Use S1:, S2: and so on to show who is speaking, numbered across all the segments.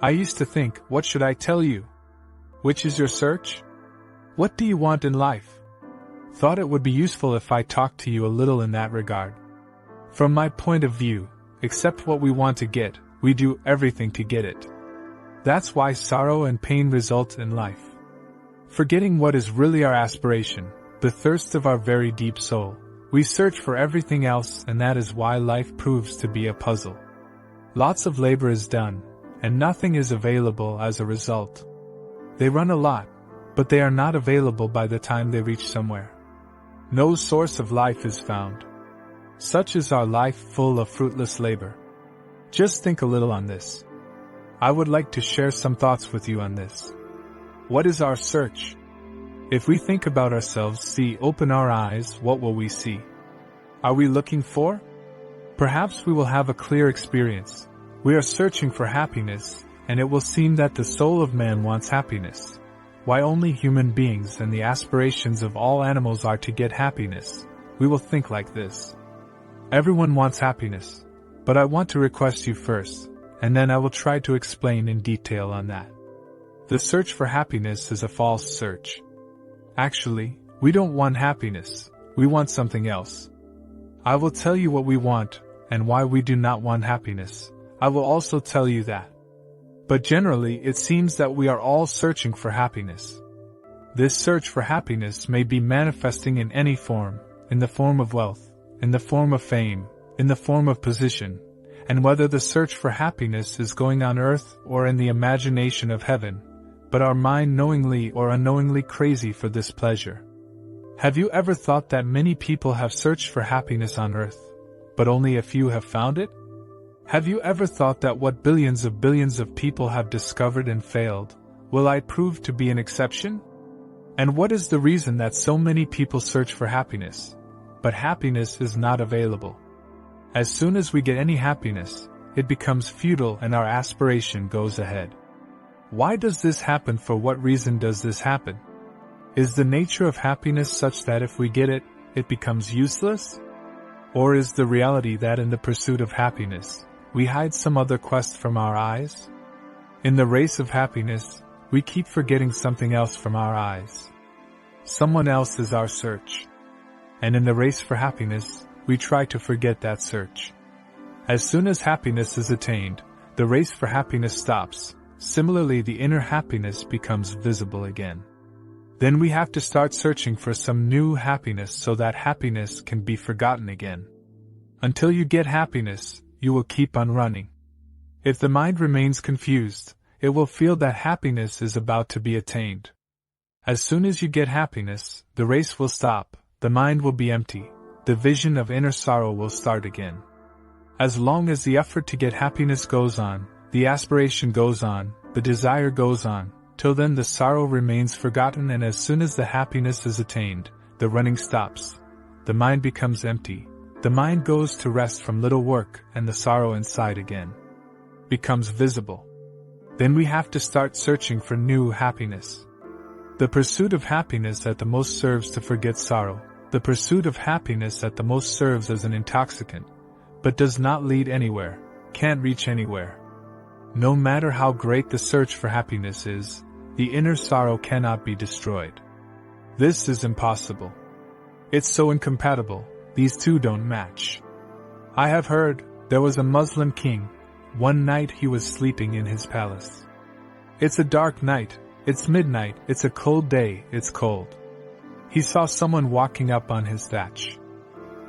S1: I used to think, what should I tell you? Which is your search? What do you want in life? Thought it would be useful if I talked to you a little in that regard. From my point of view, except what we want to get, we do everything to get it. That's why sorrow and pain result in life. Forgetting what is really our aspiration, the thirst of our very deep soul, we search for everything else, and that is why life proves to be a puzzle. Lots of labor is done, and nothing is available as a result. They run a lot, but they are not available by the time they reach somewhere. No source of life is found. Such is our life, full of fruitless labor. Just think a little on this. I would like to share some thoughts with you on this. What is our search? If we think about ourselves, open our eyes, what will we see? Are we looking for? Perhaps we will have a clear experience. We are searching for happiness, and it will seem that the soul of man wants happiness. Why only human beings and the aspirations of all animals are to get happiness? We will think like this. Everyone wants happiness, but I want to request you first, and then I will try to explain in detail on that. The search for happiness is a false search. Actually, we don't want happiness, we want something else. I will tell you what we want, and why we do not want happiness. I will also tell you that. But generally, it seems that we are all searching for happiness. This search for happiness may be manifesting in any form, in the form of wealth, in the form of fame, in the form of position, and whether the search for happiness is going on earth or in the imagination of heaven, but our mind knowingly or unknowingly crazy for this pleasure. Have you ever thought that many people have searched for happiness on earth, but only a few have found it? Have you ever thought that what billions of people have discovered and failed, will I prove to be an exception? And what is the reason that so many people search for happiness, but happiness is not available? As soon as we get any happiness, it becomes futile and our aspiration goes ahead. Why does this happen? For what reason does this happen? Is the nature of happiness such that if we get it, it becomes useless? Or is the reality that in the pursuit of happiness, we hide some other quest from our eyes? In the race of happiness, we keep forgetting something else from our eyes. Someone else is our search. And in the race for happiness, we try to forget that search. As soon as happiness is attained, the race for happiness stops. Similarly, the inner happiness becomes visible again. Then we have to start searching for some new happiness so that happiness can be forgotten again. Until you get happiness, you will keep on running. If the mind remains confused, it will feel that happiness is about to be attained. As soon as you get happiness, the race will stop, the mind will be empty, the vision of inner sorrow will start again. As long as the effort to get happiness goes on, the aspiration goes on, the desire goes on, till then the sorrow remains forgotten, and as soon as the happiness is attained, the running stops. The mind becomes empty. The mind goes to rest from little work, and the sorrow inside again becomes visible. Then we have to start searching for new happiness. The pursuit of happiness at the most serves to forget sorrow. The pursuit of happiness at the most serves as an intoxicant, but does not lead anywhere, can't reach anywhere. No matter how great the search for happiness is, the inner sorrow cannot be destroyed. This is impossible. It's so incompatible, these two don't match. I have heard, there was a Muslim king. One night he was sleeping in his palace. It's a dark night, it's midnight, it's a cold day, it's cold. He saw someone walking up on his thatch.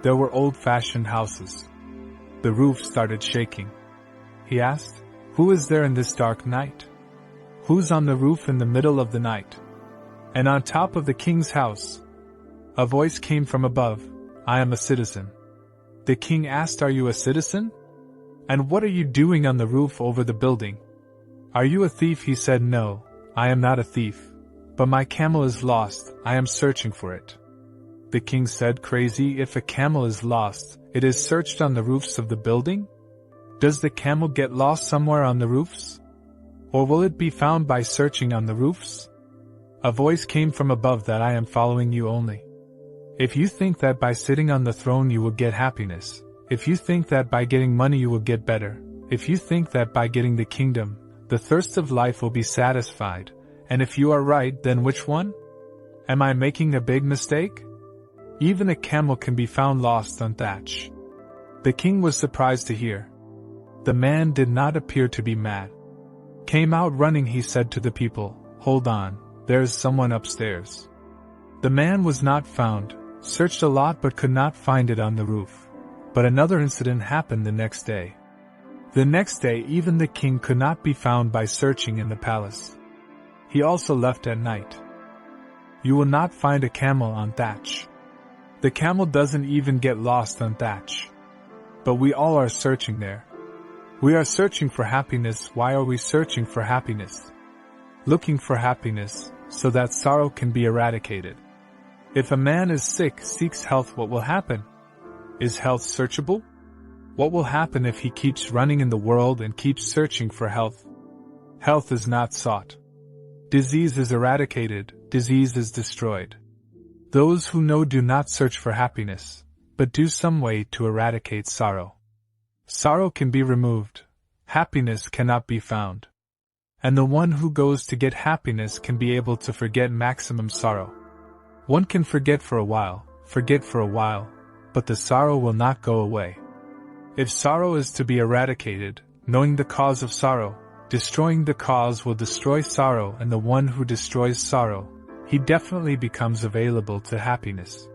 S1: There were old-fashioned houses. The roof started shaking. He asked, "Who is there in this dark night? Who's on the roof in the middle of the night? And on top of the king's house?" A voice came from above, "I am a citizen." The king asked, "Are you a citizen? And what are you doing on the roof over the building? Are you a thief?" He said, "No, I am not a thief. But my camel is lost, I am searching for it." The king said, "Crazy, if a camel is lost, it is searched on the roofs of the building? Does the camel get lost somewhere on the roofs? Or will it be found by searching on the roofs?" A voice came from above, "That I am following you only. If you think that by sitting on the throne you will get happiness, if you think that by getting money you will get better, if you think that by getting the kingdom, the thirst of life will be satisfied, and if you are right, then which one? Am I making a big mistake? Even a camel can be found lost on thatch. The king was surprised to hear. The man did not appear to be mad. Came out running, he said to the people, "Hold on, there is someone upstairs." The man was not found, searched a lot but could not find it on the roof. But another incident happened the next day. The next day even the king could not be found by searching in the palace. He also left at night. You will not find a camel on thatch. The camel doesn't even get lost on thatch. But we all are searching there. We are searching for happiness. Why are we searching for happiness? Looking for happiness, so that sorrow can be eradicated. If a man is sick, seeks health, what will happen? Is health searchable? What will happen if he keeps running in the world and keeps searching for health? Health is not sought. Disease is eradicated, disease is destroyed. Those who know do not search for happiness, but do some way to eradicate sorrow. Sorrow can be removed. Happiness cannot be found. And the one who goes to get happiness can be able to forget maximum sorrow. One can forget for a while, but the sorrow will not go away. If sorrow is to be eradicated, knowing the cause of sorrow, destroying the cause will destroy sorrow, and the one who destroys sorrow, he definitely becomes available to happiness.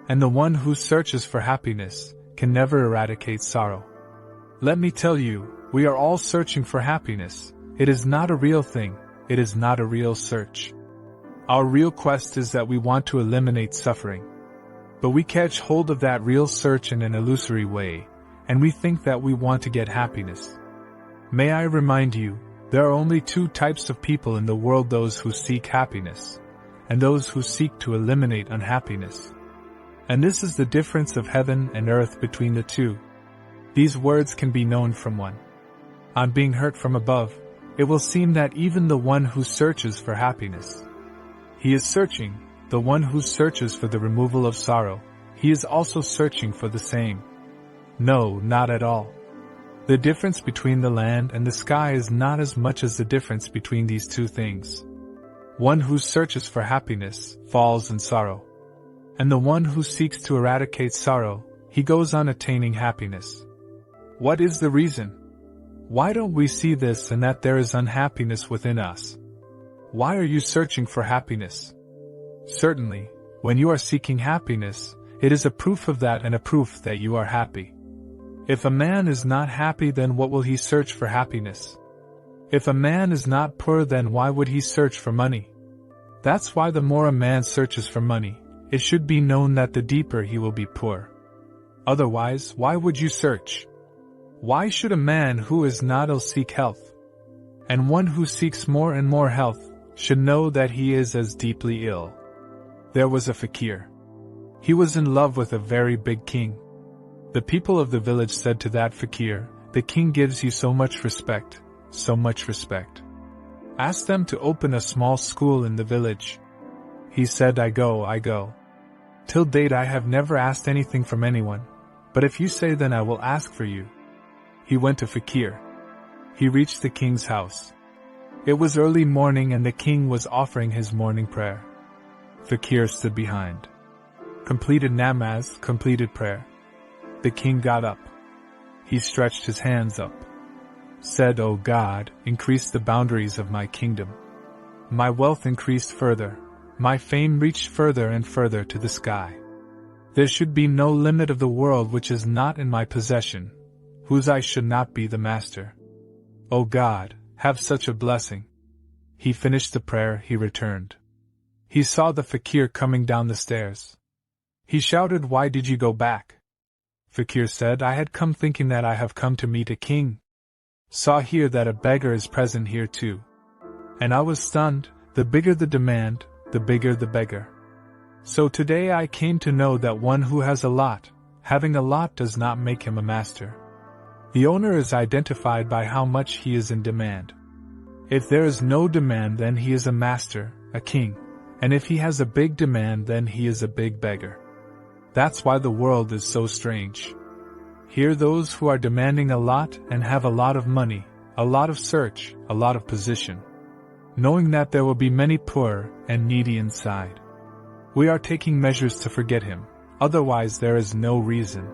S1: And the one who searches for happiness can never eradicate sorrow. Let me tell you, we are all searching for happiness. It is not a real thing, it is not a real search. Our real quest is that we want to eliminate suffering. But we catch hold of that real search in an illusory way, and we think that we want to get happiness. May I remind you, there are only two types of people in the world: those who seek happiness, and those who seek to eliminate unhappiness. And this is the difference of heaven and earth between the two. These words can be known from one. On being heard from above, it will seem that even the one who searches for happiness, he is searching, the one who searches for the removal of sorrow, he is also searching for the same. No, not at all. The difference between the land and the sky is not as much as the difference between these two things. One who searches for happiness falls in sorrow. And the one who seeks to eradicate sorrow, he goes on attaining happiness. What is the reason? Why don't we see this and that there is unhappiness within us? Why are you searching for happiness? Certainly, when you are seeking happiness, it is a proof of that and a proof that you are happy. If a man is not happy, then what will he search for happiness? If a man is not poor, then why would he search for money? That's why the more a man searches for money, it should be known that the deeper he will be poor. Otherwise, why would you search? Why should a man who is not ill seek health? And one who seeks more and more health should know that he is as deeply ill. There was a fakir. He was in love with a very big king. The people of the village said to that fakir, "The king gives you so much respect, so much respect. Ask them to open a small school in the village." He said, I go. Till date I have never asked anything from anyone, but if you say, then I will ask for you. He went to fakir. He reached the king's house. It was early morning and the king was offering his morning prayer. Fakir stood behind. Completed namaz, completed prayer. The king got up. He stretched his hands up. Said, "O God, increase the boundaries of my kingdom. My wealth increased further. My fame reached further and further to the sky. There should be no limit of the world which is not in my possession, whose I should not be the master. O God, have such a blessing." He finished the prayer, he returned. He saw the fakir coming down the stairs. He shouted, "Why did you go back?" Fakir said, "I had come thinking that I have come to meet a king. Saw here that a beggar is present here too. And I was stunned. The bigger the demand, the bigger the beggar. So today I came to know that one who has a lot, having a lot does not make him a master. The owner is identified by how much he is in demand. If there is no demand, then he is a master, a king, and if he has a big demand, then he is a big beggar. That's why the world is so strange. Here those who are demanding a lot and have a lot of money, a lot of search, a lot of position. Knowing that there will be many poor and needy inside. We are taking measures to forget him, otherwise there is no reason.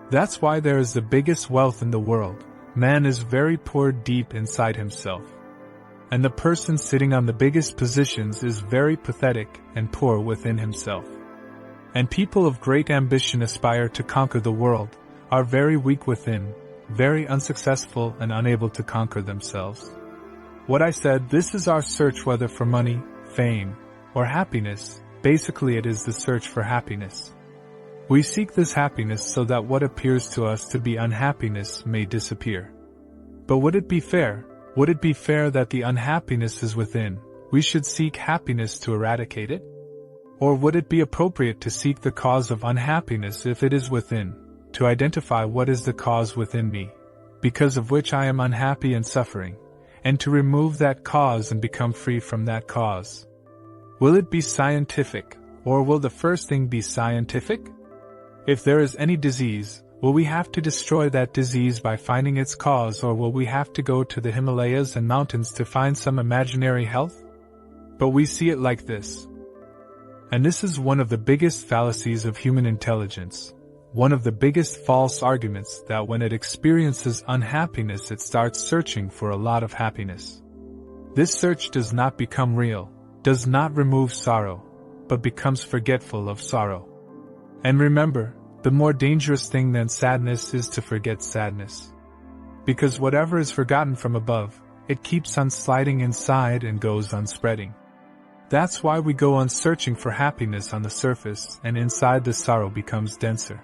S1: That's why there is the biggest wealth in the world. Man is very poor deep inside himself. And the person sitting on the biggest positions is very pathetic and poor within himself. And people of great ambition aspire to conquer the world, are very weak within, very unsuccessful and unable to conquer themselves. What I said, this is our search, whether for money, fame, or happiness. Basically it is the search for happiness. We seek this happiness so that what appears to us to be unhappiness may disappear. But would it be fair? Would it be fair that the unhappiness is within, we should seek happiness to eradicate it? Or would it be appropriate to seek the cause of unhappiness if it is within, to identify what is the cause within me, because of which I am unhappy and suffering, and to remove that cause and become free from that cause? Will it be scientific, or will the first thing be scientific? If there is any disease, will we have to destroy that disease by finding its cause, or will we have to go to the Himalayas and mountains to find some imaginary health? But we see it like this. And this is one of the biggest fallacies of human intelligence, one of the biggest false arguments, that when it experiences unhappiness it starts searching for a lot of happiness. This search does not become real, does not remove sorrow, but becomes forgetful of sorrow. And remember, the more dangerous thing than sadness is to forget sadness. Because whatever is forgotten from above, it keeps on sliding inside and goes on spreading. That's why we go on searching for happiness on the surface, and inside the sorrow becomes denser.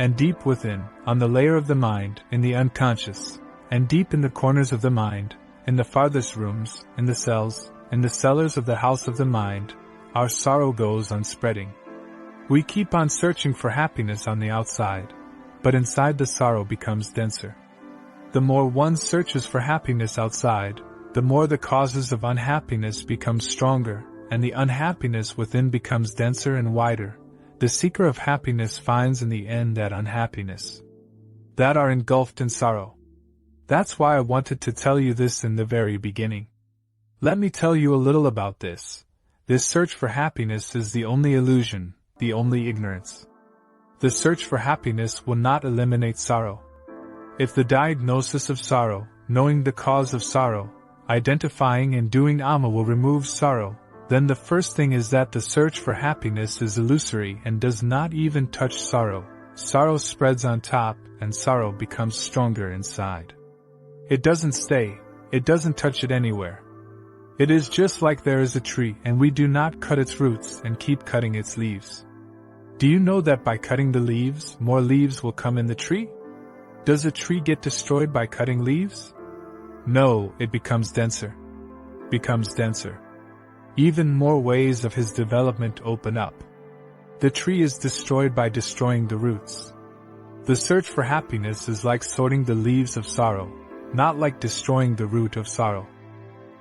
S1: And deep within, on the layer of the mind, in the unconscious, and deep in the corners of the mind, in the farthest rooms, in the cells, in the cellars of the house of the mind, our sorrow goes on spreading. We keep on searching for happiness on the outside, but inside the sorrow becomes denser. The more one searches for happiness outside, the more the causes of unhappiness become stronger, and the unhappiness within becomes denser and wider. The seeker of happiness finds in the end that unhappiness that are engulfed in sorrow. That's why I wanted to tell you this in the very beginning. Let me tell you a little about this. This search for happiness is the only illusion, the only ignorance. The search for happiness will not eliminate sorrow. If the diagnosis of sorrow, knowing the cause of sorrow, identifying and doing Amma will remove sorrow, then the first thing is that the search for happiness is illusory and does not even touch sorrow. Sorrow spreads on top, and sorrow becomes stronger inside. It doesn't stay, it doesn't touch it anywhere. It is just like there is a tree and we do not cut its roots and keep cutting its leaves. Do you know that by cutting the leaves, more leaves will come in the tree? Does a tree get destroyed by cutting leaves? No, it becomes denser. Becomes denser. Even more ways of his development open up. The tree is destroyed by destroying the roots. The search for happiness is like sorting the leaves of sorrow, not like destroying the root of sorrow.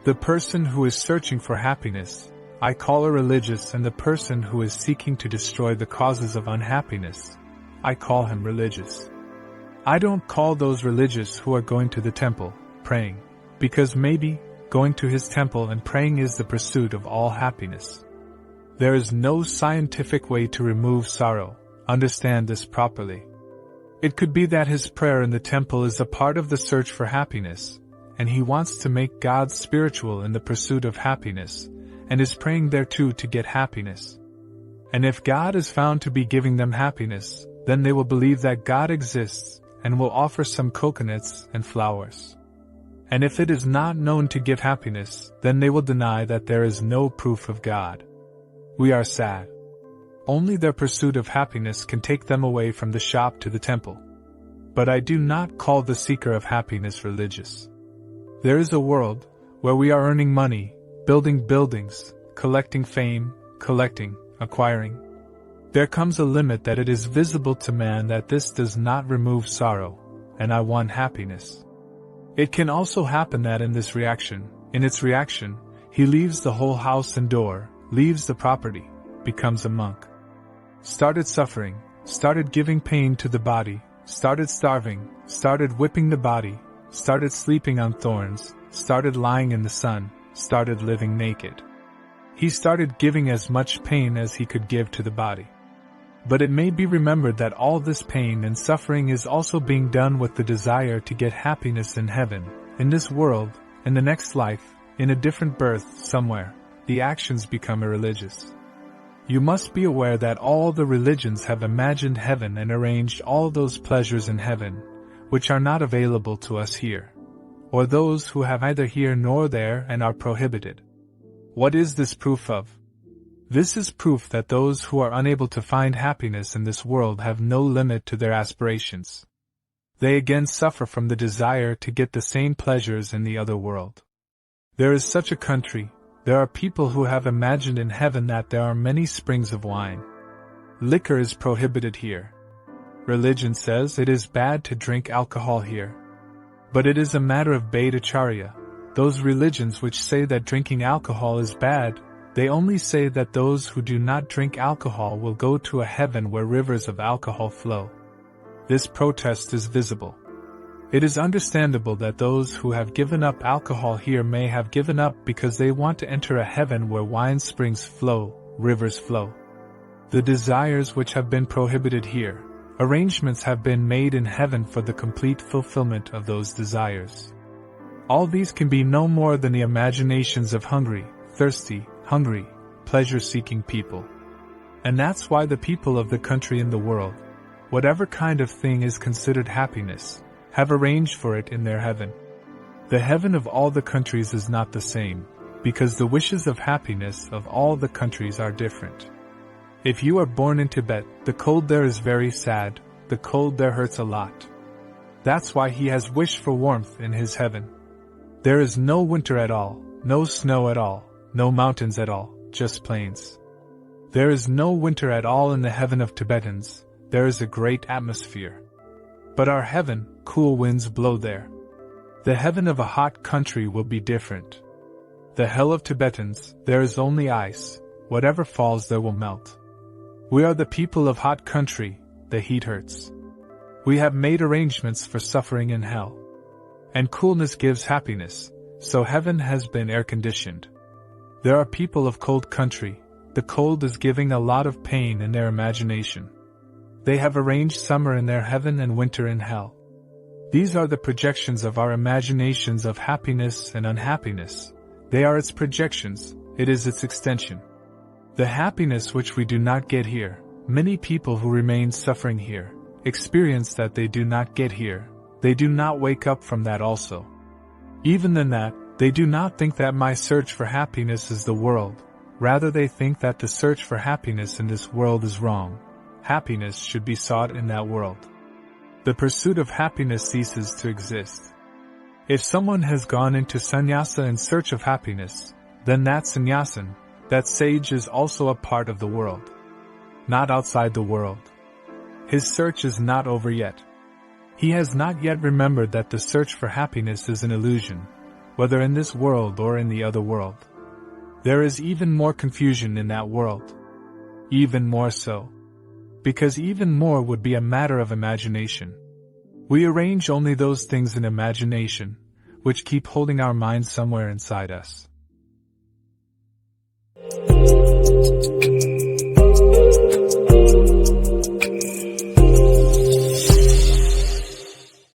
S1: The person who is searching for happiness, I call a religious, and the person who is seeking to destroy the causes of unhappiness, I call him religious. I don't call those religious who are going to the temple, praying, because maybe going to his temple and praying is the pursuit of all happiness. There is no scientific way to remove sorrow. Understand this properly. It could be that his prayer in the temple is a part of the search for happiness, and he wants to make God spiritual in the pursuit of happiness, and is praying there too to get happiness. And if God is found to be giving them happiness, then they will believe that God exists, and will offer some coconuts and flowers. And if it is not known to give happiness, then they will deny that there is no proof of God. We are sad. Only their pursuit of happiness can take them away from the shop to the temple. But I do not call the seeker of happiness religious. There is a world where we are earning money, building buildings, collecting fame, acquiring. There comes a limit that it is visible to man that this does not remove sorrow, and I want happiness. It can also happen that in its reaction, he leaves the whole house and door, leaves the property, becomes a monk. Started suffering, started giving pain to the body, started starving, started whipping the body, started sleeping on thorns, started lying in the sun, started living naked. He started giving as much pain as he could give to the body. But it may be remembered that all this pain and suffering is also being done with the desire to get happiness in heaven, in this world, in the next life, in a different birth somewhere. The actions become irreligious. You must be aware that all the religions have imagined heaven and arranged all those pleasures in heaven, which are not available to us here, or those who have neither here nor there and are prohibited. What is this proof of? This is proof that those who are unable to find happiness in this world have no limit to their aspirations. They again suffer from the desire to get the same pleasures in the other world. There is such a country. There are people who have imagined in heaven that there are many springs of wine. Liquor is prohibited here. Religion says it is bad to drink alcohol here. But it is a matter of Bhattacharya. Those religions which say that drinking alcohol is bad, they only say that those who do not drink alcohol will go to a heaven where rivers of alcohol flow. This protest is visible. It is understandable that those who have given up alcohol here may have given up because they want to enter a heaven where wine springs flow, rivers flow. The desires which have been prohibited here, arrangements have been made in heaven for the complete fulfillment of those desires. All these can be no more than the imaginations of hungry, pleasure-seeking people. And that's why the people of the country in the world, whatever kind of thing is considered happiness, have arranged for it in their heaven. The heaven of all the countries is not the same, because the wishes of happiness of all the countries are different. If you are born in Tibet, the cold there is very sad, the cold there hurts a lot. That's why he has wished for warmth in his heaven. There is no winter at all, no snow at all, no mountains at all, just plains. There is no winter at all in the heaven of Tibetans, there is a great atmosphere. But our heaven, cool winds blow there. The heaven of a hot country will be different. The hell of Tibetans, there is only ice, whatever falls there will melt. We are the people of hot country, the heat hurts. We have made arrangements for suffering in hell. And coolness gives happiness, so heaven has been air-conditioned. There are people of cold country, the cold is giving a lot of pain in their imagination. They have arranged summer in their heaven and winter in hell. These are the projections of our imaginations of happiness and unhappiness. They are its projections, it is its extension. The happiness which we do not get here, many people who remain suffering here, experience that they do not get here, they do not wake up from that also. Even than that, they do not think that my search for happiness is the world, rather they think that the search for happiness in this world is wrong. Happiness should be sought in that world. The pursuit of happiness ceases to exist. If someone has gone into sannyasa in search of happiness, then that sannyasin, that sage is also a part of the world. Not outside the world. His search is not over yet. He has not yet remembered that the search for happiness is an illusion, whether in this world or in the other world. There is even more confusion in that world. Even more so. Because even more would be a matter of imagination. We arrange only those things in imagination, which keep holding our minds somewhere inside us.